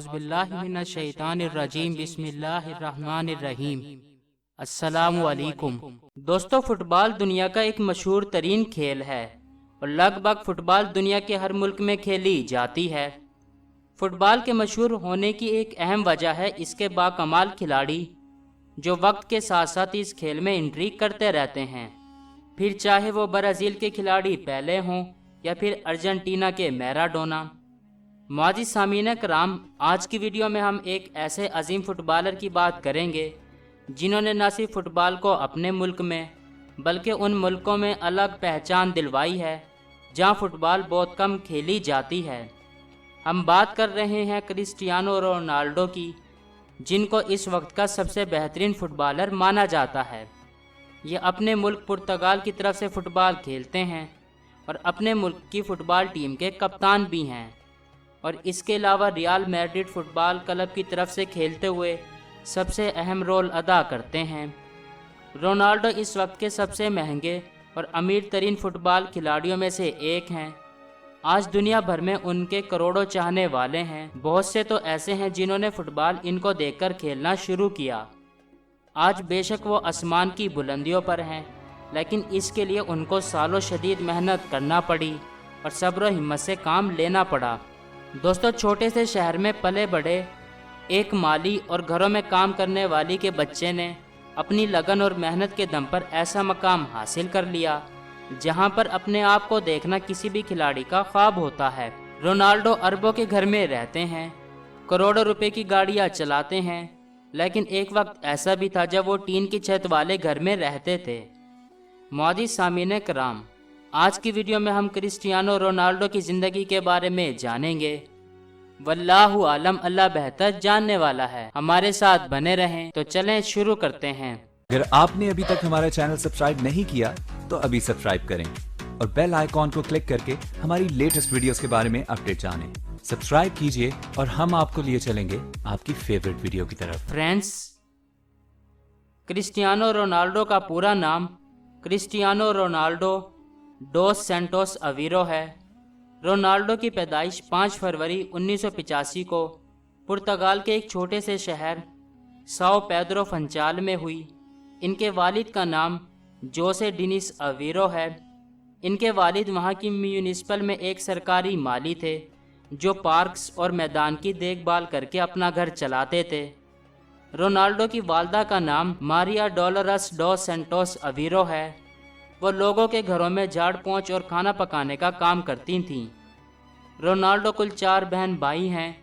औज़ बिल्लाहि मिनश शैतानिर रजीम बिस्मिल्लाहिर रहमानिर रहीम। अस्सलामु अलैकुम। दोस्तों, फुटबॉल दुनिया का एक मशहूर तरीन खेल है और लगभग फुटबॉल दुनिया के हर मुल्क में खेली जाती है। फुटबॉल के मशहूर होने की एक अहम वजह है इसके बाकमाल खिलाड़ी जो वक्त के साथ साथ इस खेल में इंट्रीग करते रहते हैं, फिर चाहे वो ब्राज़ील के खिलाड़ी पेले हों या फिर अर्जेंटीना के मैराडोना। मुआज़िज़ सामीन कराम, आज की वीडियो में हम एक ऐसे अजीम फुटबॉलर की बात करेंगे जिन्होंने न सिर्फ फुटबॉल को अपने मुल्क में बल्कि उन मुल्कों में अलग पहचान दिलवाई है जहां फुटबॉल बहुत कम खेली जाती है। हम बात कर रहे हैं क्रिस्टियानो रोनाल्डो की, जिनको इस वक्त का सबसे बेहतरीन फुटबॉलर माना जाता है। ये अपने मुल्क पुर्तगाल की तरफ से फ़ुटबॉल खेलते हैं और अपने मुल्क की फ़ुटबॉल टीम के कप्तान भी हैं और इसके अलावा रियल मैड्रिड फुटबॉल क्लब की तरफ से खेलते हुए सबसे अहम रोल अदा करते हैं। रोनाल्डो इस वक्त के सबसे महंगे और अमीर तरीन फुटबॉल खिलाड़ियों में से एक हैं। आज दुनिया भर में उनके करोड़ों चाहने वाले हैं। बहुत से तो ऐसे हैं जिन्होंने फुटबॉल इनको देखकर खेलना शुरू किया। आज बेशक वो आसमान की बुलंदियों पर हैं, लेकिन इसके लिए उनको सालों शदीद मेहनत करना पड़ी और सब्र और हिम्मत से काम लेना पड़ा। दोस्तों, छोटे से शहर में पले बड़े एक माली और घरों में काम करने वाली के बच्चे ने अपनी लगन और मेहनत के दम पर ऐसा मकाम हासिल कर लिया जहां पर अपने आप को देखना किसी भी खिलाड़ी का ख्वाब होता है। रोनाल्डो अरबों के घर में रहते हैं, करोड़ों रुपए की गाड़ियां चलाते हैं, लेकिन एक वक्त ऐसा भी था जब वो टीन की छत वाले घर में रहते थे। मुआज़िज़ सामीन कराम, आज की वीडियो में हम क्रिस्टियानो रोनाल्डो की ज़िंदगी के बारे में जानेंगे। वल्लाहु आलम, अल्लाह बेहतर जानने वाला है। हमारे साथ बने रहें। तो चलें शुरू करते हैं। अगर आपने अभी तक हमारा चैनल सब्सक्राइब नहीं किया तो अभी सब्सक्राइब करें और बेल आइकॉन को क्लिक करके हमारी लेटेस्ट वीडियोस के बारे में अपडेट जानें। सब्सक्राइब कीजिए और हम आपको लिए चलेंगे आपकी फेवरेट वीडियो की तरफ। फ्रेंड्स, क्रिस्टियानो रोनाल्डो का पूरा नाम क्रिस्टियानो रोनाल्डो डोस सैंटोस अवीरो है। रोनाल्डो की पैदाइश 5 फरवरी 1985 को पुर्तगाल के एक छोटे से शहर साओ पेद्रो फंचाल में हुई। इनके वालिद का नाम जोसे डिनिस अवीरो है। इनके वालिद वहाँ की म्यूनिसिपल में एक सरकारी माली थे जो पार्क्स और मैदान की देखभाल करके अपना घर चलाते थे। रोनाल्डो की वालदा का नाम मारिया डोलोरस डोस सैंटोस अवीरो है। वो लोगों के घरों में झाड़ पोंछ और खाना पकाने का काम करती थीं। रोनाल्डो कुल 4 बहन भाई हैं,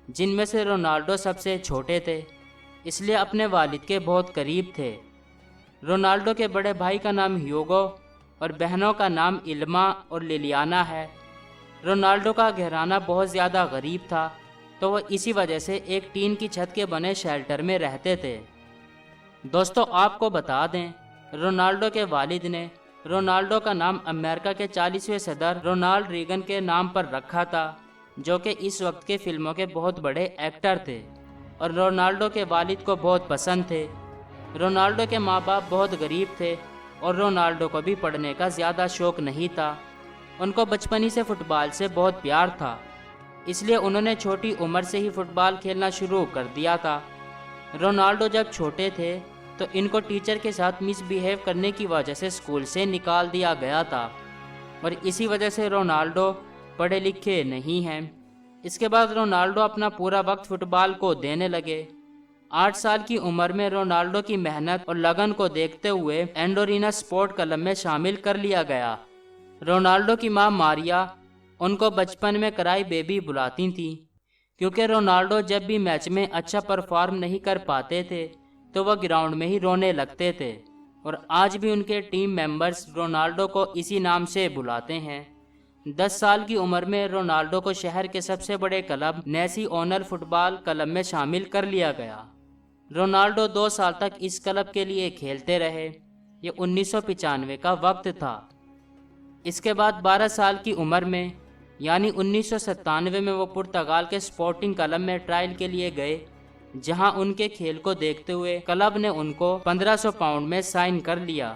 जिनमें से रोनाल्डो सबसे छोटे थे, इसलिए अपने वालिद के बहुत करीब थे। रोनाल्डो के बड़े भाई का नाम ह्यूगो और बहनों का नाम इल्मा और लिलियाना है। रोनाल्डो का घराना बहुत ज़्यादा गरीब था, तो वो इसी वजह से एक टीन की छत के बने शेल्टर में रहते थे। दोस्तों, आपको बता दें, रोनाल्डो के वालिद ने रोनाल्डो का नाम अमेरिका के 40वें सदर रोनाल्ड रीगन के नाम पर रखा था, जो कि इस वक्त के फिल्मों के बहुत बड़े एक्टर थे और रोनाल्डो के वालिद को बहुत पसंद थे। रोनाल्डो के माँ बाप बहुत गरीब थे और रोनाल्डो को भी पढ़ने का ज़्यादा शौक़ नहीं था। उनको बचपन ही से फ़ुटबॉल से बहुत प्यार था, इसलिए उन्होंने छोटी उम्र से ही फ़ुटबॉल खेलना शुरू कर दिया था। रोनाल्डो जब छोटे थे तो इनको टीचर के साथ मिसबिहेव करने की वजह से स्कूल से निकाल दिया गया था और इसी वजह से रोनाल्डो पढ़े लिखे नहीं हैं। इसके बाद रोनाल्डो अपना पूरा वक्त फुटबॉल को देने लगे। 8 साल की उम्र में रोनाल्डो की मेहनत और लगन को देखते हुए एंडोरिना स्पोर्ट क्लब में शामिल कर लिया गया। रोनाल्डो की मां मारिया उनको बचपन में कराई बेबी बुलाती थी, क्योंकि रोनाल्डो जब भी मैच में अच्छा परफॉर्म नहीं कर पाते थे तो वह ग्राउंड में ही रोने लगते थे और आज भी उनके टीम मेंबर्स रोनाल्डो को इसी नाम से बुलाते हैं। 10 साल की उम्र में रोनाल्डो को शहर के सबसे बड़े क्लब नेसिओनल फुटबॉल क्लब में शामिल कर लिया गया। रोनाल्डो 2 साल तक इस क्लब के लिए खेलते रहे। ये 1995 का वक्त था। इसके बाद 12 साल की उम्र में यानी 1997 में वो पुर्तगाल के स्पोर्टिंग क्लब में ट्रायल के लिए गए, जहां उनके खेल को देखते हुए क्लब ने उनको 1500 पाउंड में साइन कर लिया।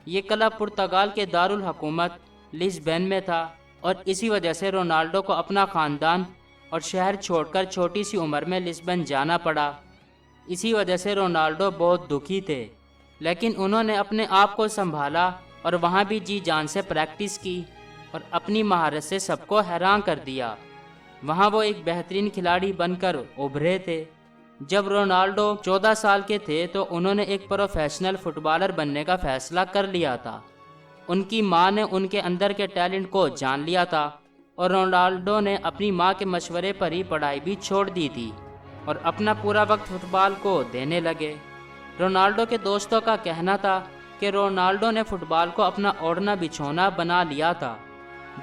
ये क्लब पुर्तगाल के दारुल हुकूमत लिस्बन में था और इसी वजह से रोनाल्डो को अपना ख़ानदान और शहर छोड़कर छोटी सी उम्र में लिस्बन जाना पड़ा। इसी वजह से रोनाल्डो बहुत दुखी थे, लेकिन उन्होंने अपने आप को संभाला और वहाँ भी जी जान से प्रैक्टिस की और अपनी महारत से सबको हैरान कर दिया। वहाँ वो एक बेहतरीन खिलाड़ी बनकर उभरे थे। जब रोनाल्डो 14 साल के थे तो उन्होंने एक प्रोफेशनल फुटबॉलर बनने का फैसला कर लिया था। उनकी मां ने उनके अंदर के टैलेंट को जान लिया था और रोनाल्डो ने अपनी मां के मशवरे पर ही पढ़ाई भी छोड़ दी थी और अपना पूरा वक्त फुटबॉल को देने लगे। रोनाल्डो के दोस्तों का कहना था कि रोनाल्डो ने फुटबॉल को अपना ओढ़ना बिछौना बना लिया था।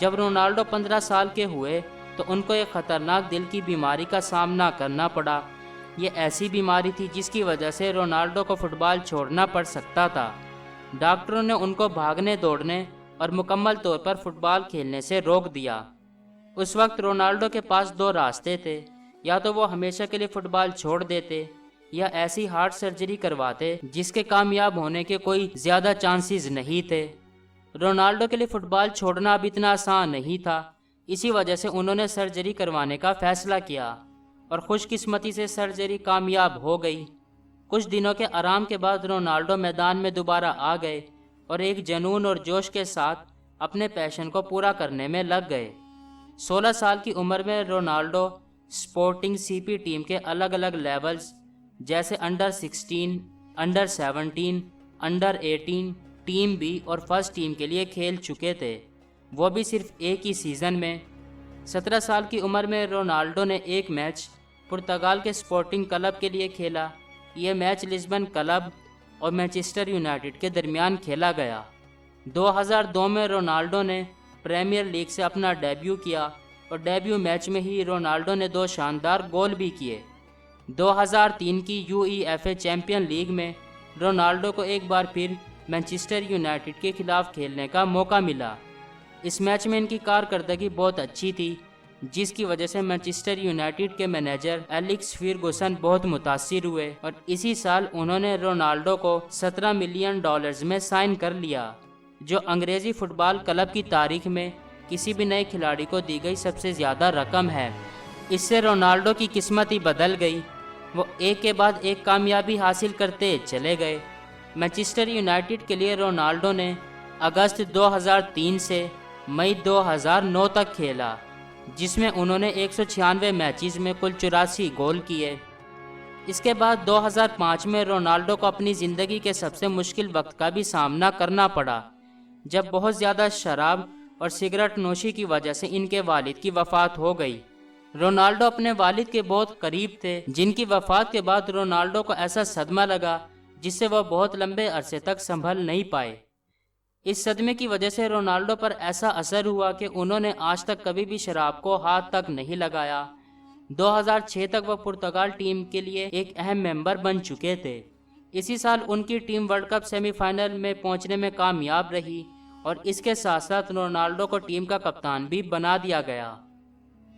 जब रोनाल्डो 15 साल के हुए तो उनको एक खतरनाक दिल की बीमारी का सामना करना पड़ा। ये ऐसी बीमारी थी जिसकी वजह से रोनाल्डो को फुटबॉल छोड़ना पड़ सकता था। डॉक्टरों ने उनको भागने दौड़ने और मुकम्मल तौर पर फुटबॉल खेलने से रोक दिया। उस वक्त रोनाल्डो के पास 2 रास्ते थे, या तो वो हमेशा के लिए फुटबॉल छोड़ देते या ऐसी हार्ट सर्जरी करवाते जिसके कामयाब होने के कोई ज़्यादा चांसेस नहीं थे। रोनाल्डो के लिए फुटबॉल छोड़ना अब इतना आसान नहीं था, इसी वजह से उन्होंने सर्जरी करवाने का फैसला किया और खुशकिस्मती से सर्जरी कामयाब हो गई। कुछ दिनों के आराम के बाद रोनाल्डो मैदान में दोबारा आ गए और एक जुनून और जोश के साथ अपने पैशन को पूरा करने में लग गए। 16 साल की उम्र में रोनाल्डो स्पोर्टिंग सीपी टीम के अलग अलग लेवल्स जैसे under 16, under 17, under 18, team B और फर्स्ट टीम के लिए खेल चुके थे, वो भी सिर्फ एक ही सीज़न में। 17 साल की उम्र में रोनाल्डो ने एक मैच पुर्तगाल के स्पोर्टिंग क्लब के लिए खेला। ये मैच लिस्बन क्लब और मैनचेस्टर यूनाइटेड के दरमियान खेला गया। 2002 में रोनाल्डो ने प्रीमियर लीग से अपना डेब्यू किया और डेब्यू मैच में ही रोनाल्डो ने 2 शानदार गोल भी किए। 2003 की UEFA चैंपियन लीग में रोनाल्डो को एक बार फिर मैनचेस्टर यूनाइटेड के खिलाफ खेलने का मौका मिला। इस मैच में इनकी कारकर्दगी बहुत अच्छी थी, जिसकी वजह से मैनचेस्टर यूनाइटेड के मैनेजर एलेक्स फर्गूसन बहुत मुतासिर हुए और इसी साल उन्होंने रोनाल्डो को $17 मिलियन में साइन कर लिया, जो अंग्रेजी फुटबॉल क्लब की तारीख में किसी भी नए खिलाड़ी को दी गई सबसे ज़्यादा रकम है। इससे रोनाल्डो की किस्मत ही बदल गई। वो एक के बाद एक कामयाबी हासिल करते चले गए। मैनचेस्टर यूनाइटेड के लिए रोनाल्डो ने अगस्त 2003 से मई 2009 तक खेला, जिसमें उन्होंने 196 मैचेस में कुल 84 गोल किए। इसके बाद 2005 में रोनाल्डो को अपनी ज़िंदगी के सबसे मुश्किल वक्त का भी सामना करना पड़ा, जब बहुत ज़्यादा शराब और सिगरेट नोशी की वजह से इनके वालिद की वफ़ात हो गई। रोनाल्डो अपने वालिद के बहुत करीब थे, जिनकी वफ़ात के बाद रोनाल्डो को ऐसा सदमा लगा जिससे वह बहुत लंबे अरसे तक संभल नहीं पाए। इस सदमे की वजह से रोनाल्डो पर ऐसा असर हुआ कि उन्होंने आज तक कभी भी शराब को हाथ तक नहीं लगाया। 2006 तक वह पुर्तगाल टीम के लिए एक अहम मेंबर बन चुके थे। इसी साल उनकी टीम वर्ल्ड कप सेमीफाइनल में पहुंचने में कामयाब रही और इसके साथ साथ रोनाल्डो को टीम का कप्तान भी बना दिया गया।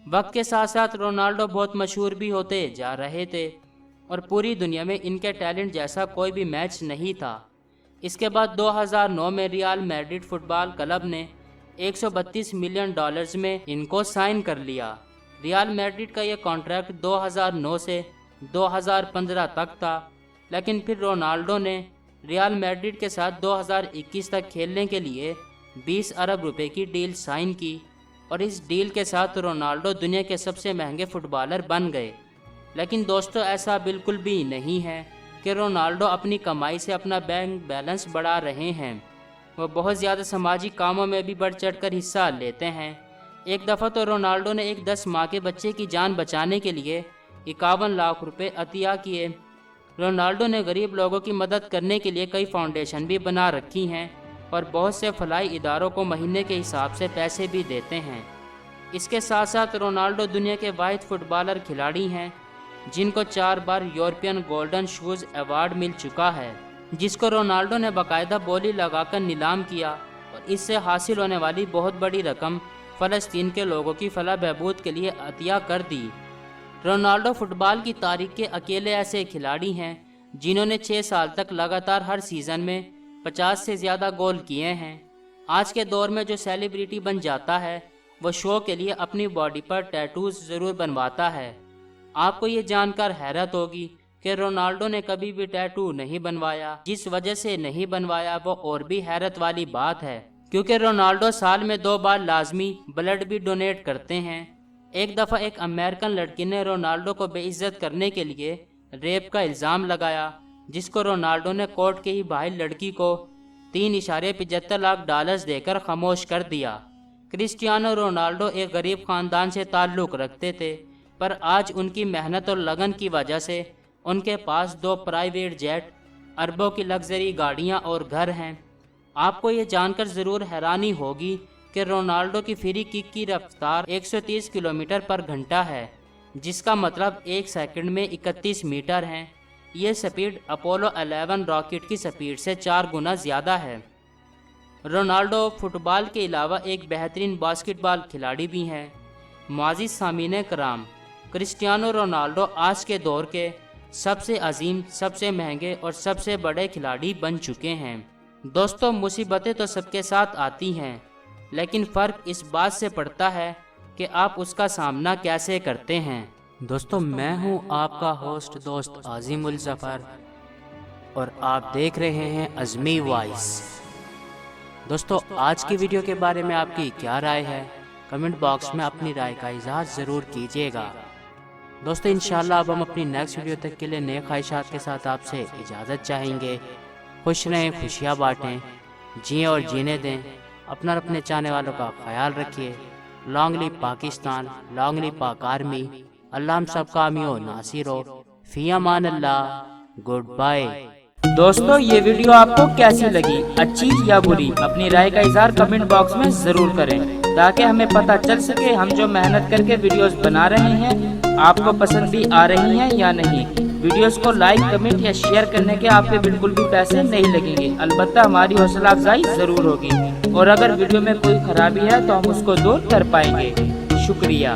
वक्त के साथ साथ रोनाल्डो बहुत मशहूर भी होते जा रहे थे और पूरी दुनिया में इनके टैलेंट जैसा कोई भी मैच नहीं था। इसके बाद 2009 में रियल मैड्रिड फुटबॉल क्लब ने $132 मिलियन में इनको साइन कर लिया। रियल मैड्रिड का यह कॉन्ट्रैक्ट 2009 से 2015 तक था, लेकिन फिर रोनाल्डो ने रियल मैड्रिड के साथ 2021 तक खेलने के लिए 20 अरब रुपए की डील साइन की और इस डील के साथ रोनाल्डो दुनिया के सबसे महंगे फुटबॉलर बन गए। लेकिन दोस्तों, ऐसा बिल्कुल भी नहीं है कि रोनाल्डो अपनी कमाई से अपना बैंक बैलेंस बढ़ा रहे हैं। वो बहुत ज़्यादा सामाजिक कामों में भी बढ़ चढ़ कर हिस्सा लेते हैं। एक दफ़ा तो रोनाल्डो ने एक 10 माह के बच्चे की जान बचाने के लिए 51 लाख रुपए अतिया किए। रोनाल्डो ने गरीब लोगों की मदद करने के लिए कई फाउंडेशन भी बना रखी हैं और बहुत से फलाई इदारों को महीने के हिसाब से पैसे भी देते हैं। इसके साथ साथ रोनाल्डो दुनिया के वाहिद फुटबॉलर खिलाड़ी हैं जिनको 4 बार यूरोपियन गोल्डन शूज़ अवार्ड मिल चुका है, जिसको रोनाल्डो ने बाकायदा बोली लगाकर नीलाम किया और इससे हासिल होने वाली बहुत बड़ी रकम फ़लस्तीन के लोगों की फलाह बहबूद के लिए अतिया कर दी। रोनाल्डो फुटबॉल की तारीख के अकेले ऐसे खिलाड़ी हैं जिन्होंने 6 साल तक लगातार हर सीज़न में 50 से ज़्यादा गोल किए हैं। आज के दौर में जो सेलिब्रिटी बन जाता है وہ شو کے لیے اپنی باڈی پر ٹیٹوز ضرور بنواتا ہے۔ آپ کو یہ جان کر حیرت ہوگی کہ رونالڈو نے کبھی بھی ٹیٹو نہیں بنوایا۔ جس وجہ سے نہیں بنوایا وہ اور بھی حیرت والی بات ہے، کیونکہ رونالڈو سال میں 2 بار لازمی بلڈ بھی ڈونیٹ کرتے ہیں۔ ایک دفعہ ایک امریکن لڑکی نے رونالڈو کو بے عزت کرنے کے لیے ریپ کا الزام لگایا، جس کو رونالڈو نے کورٹ کے ہی باہر لڑکی کو $3.75 لاکھ دے کر خاموش کر دیا۔ کرسٹیانو رونالڈو ایک غریب خاندان سے تعلق رکھتے تھے، پر آج ان کی محنت اور لگن کی وجہ سے ان کے پاس 2 پرائیویٹ جیٹ، اربوں کی لگژری گاڑیاں اور گھر ہیں۔ آپ کو یہ جان کر ضرور حیرانی ہوگی کہ رونالڈو کی فری کک کی رفتار 130 کلومیٹر پر گھنٹہ ہے، جس کا مطلب 1 سیکنڈ میں 31 میٹر ہے۔ یہ سپیڈ اپولو 11 راکٹ کی سپیڈ سے 4 گنا زیادہ ہے۔ رونالڈو فٹ بال کے علاوہ ایک بہترین باسکٹ بال کھلاڑی بھی ہیں۔ معزز سامعین کرام، کرسٹیانو رونالڈو آج کے دور کے سب سے عظیم، سب سے مہنگے اور سب سے بڑے کھلاڑی بن چکے ہیں۔ دوستو، مصیبتیں تو سب کے ساتھ آتی ہیں، لیکن فرق اس بات سے پڑتا ہے کہ آپ اس کا سامنا کیسے کرتے ہیں۔ دوستو، میں ہوں آپ کا ہوسٹ دوست عظیم الظفر، اور آپ دیکھ رہے ہیں عظمی وائس۔ دوستو، آج کی ویڈیو کے بارے میں آپ کی کیا رائے ہے؟ کمنٹ باکس میں اپنی رائے کا اظہار ضرور کیجیے گا۔ دوستو، انشاءاللہ اب ہم اپنی نیکسٹ ویڈیو تک کے لیے نئے خواہشات کے ساتھ آپ سے اجازت چاہیں گے۔ خوش رہیں، خوشیاں بانٹیں، جئیں اور جینے دیں، اپنا اور اپنے چاہنے والوں کا خیال رکھیے۔ لانگ لی پاکستان، لانگ لی پاک آرمی، اللہ ہم سب کا حامی و ناصر ہو۔ فی امان اللہ، گڈ بائے۔ دوستو، یہ ویڈیو آپ کو کیسی لگی؟ اچھی یا بری؟ اپنی رائے کا اظہار کمنٹ باکس میں ضرور کریں، تاکہ ہمیں پتہ چل سکے ہم جو محنت کر کے ویڈیوز بنا رہے ہیں آپ کو پسند بھی آ رہی ہیں یا نہیں۔ ویڈیوز کو لائک، کمنٹ یا شیئر کرنے کے آپ کے بالکل بھی پیسے نہیں لگیں گے، البتہ ہماری حوصلہ افزائی ضرور ہوگی، اور اگر ویڈیو میں کوئی خرابی ہے تو ہم اس کو دور کر پائیں گے۔ شکریہ۔